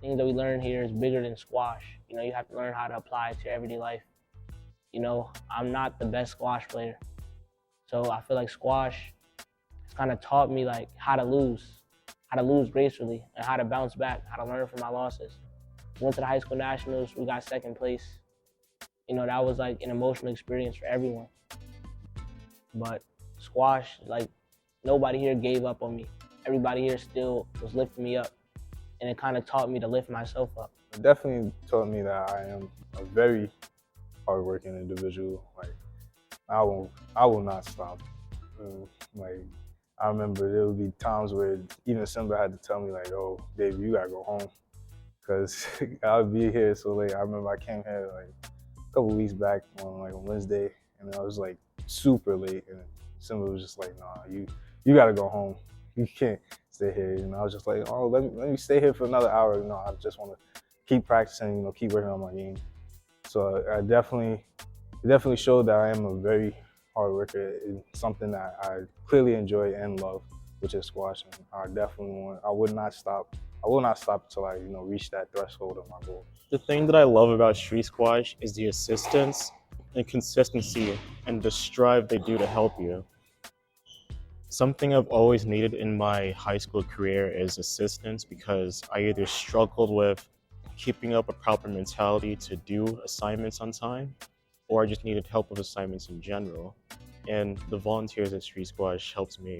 things that we learn here is bigger than squash. You know, you have to learn how to apply it to your everyday life. You know, I'm not the best squash player, so I feel like squash has kind of taught me like how to lose gracefully, and how to bounce back, how to learn from my losses. We went to the high school nationals, we got second place. You know, that was like an emotional experience for everyone. But squash, like, nobody here gave up on me. Everybody here still was lifting me up, and it kind of taught me to lift myself up. It definitely taught me that I am a very hardworking individual. Like I will not stop. Like I remember there would be times where even Simba had to tell me like, "Oh, Dave, you gotta go home," because I would be here so late. I remember I came here like a couple weeks back on Wednesday, and I was like super late, and Simba was just like, "Nah, you gotta go home. You can't stay here." You know, I was just like, "Oh, let me stay here for another hour." You know, I just want to keep practicing. You know, keep working on my game. So I definitely showed that I am a very hard worker. It's something that I clearly enjoy and love, which is squash. And I would not stop. I will not stop until I, reach that threshold of my goal. The thing that I love about street squash is the assistance and consistency and the strive they do to help you. Something I've always needed in my high school career is assistance, because I either struggled with keeping up a proper mentality to do assignments on time, or I just needed help with assignments in general. And the volunteers at Street Squash helped me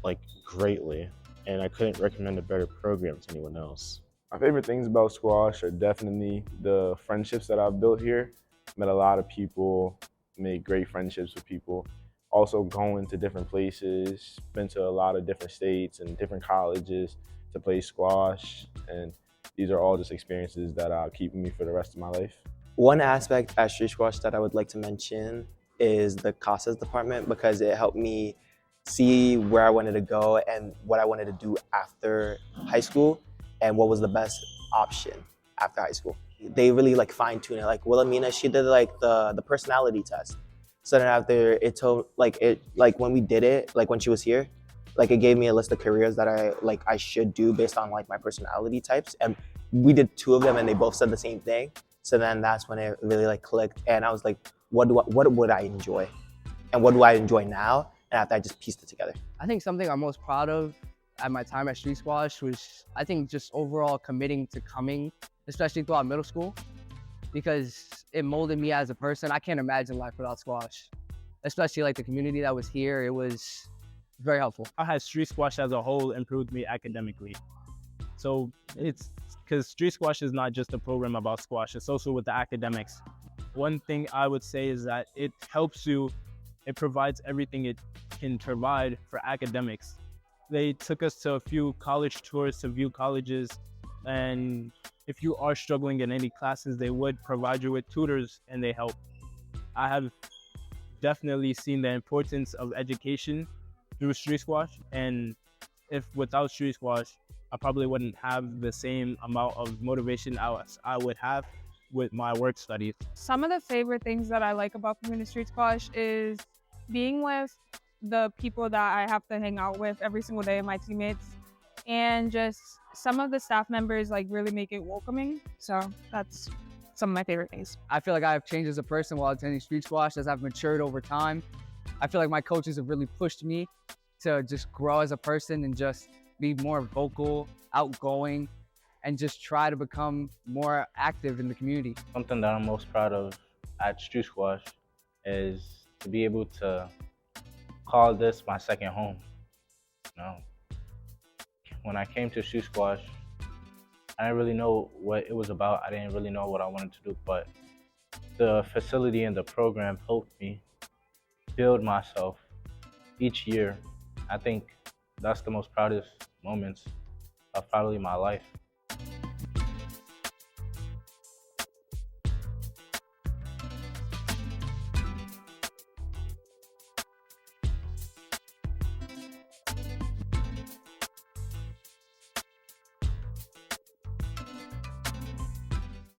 like greatly, and I couldn't recommend a better program to anyone else. My favorite things about squash are definitely the friendships that I've built here. Met a lot of people, made great friendships with people. Also going to different places, been to a lot of different states and different colleges to play squash. And these are all just experiences that keep me for the rest of my life. One aspect at Street Squash that I would like to mention is the CASAS department, because it helped me see where I wanted to go and what I wanted to do after high school and what was the best option after high school. They really like fine tune it. Like Wilhelmina, she did like the personality test. So then after it told like when we did it, like when she was here, like it gave me a list of careers that I should do based on like my personality types. And we did 2 of them and they both said the same thing. So then that's when it really like clicked, and I was like, what would I enjoy? And what do I enjoy now? And after I just pieced it together. I think something I'm most proud of at my time at Street Squash was, I think, just overall committing to coming, especially throughout middle school, because it molded me as a person. I can't imagine life without squash, especially like the community that was here. It was very helpful. I had street squash as a whole improved me academically. So it's because street squash is not just a program about squash, it's also with the academics. One thing I would say is that it helps you, it provides everything it can provide for academics. They took us to a few college tours to view colleges, and if you are struggling in any classes, they would provide you with tutors and they help. I have definitely seen the importance of education through street squash, and if without street squash, I probably wouldn't have the same amount of motivation I would have with my work studies. Some of the favorite things that I like about community street squash is being with the people that I have to hang out with every single day, my teammates, and just some of the staff members like really make it welcoming. So that's some of my favorite things. I feel like I have changed as a person while attending Street Squash as I've matured over time. I feel like my coaches have really pushed me to just grow as a person and just be more vocal, outgoing, and just try to become more active in the community. Something that I'm most proud of at Street Squash is to be able to call this my second home. You know, when I came to Street Squash, I didn't really know what it was about. I didn't really know what I wanted to do, but the facility and the program helped me build myself each year. I think that's the most proudest moments of probably my life.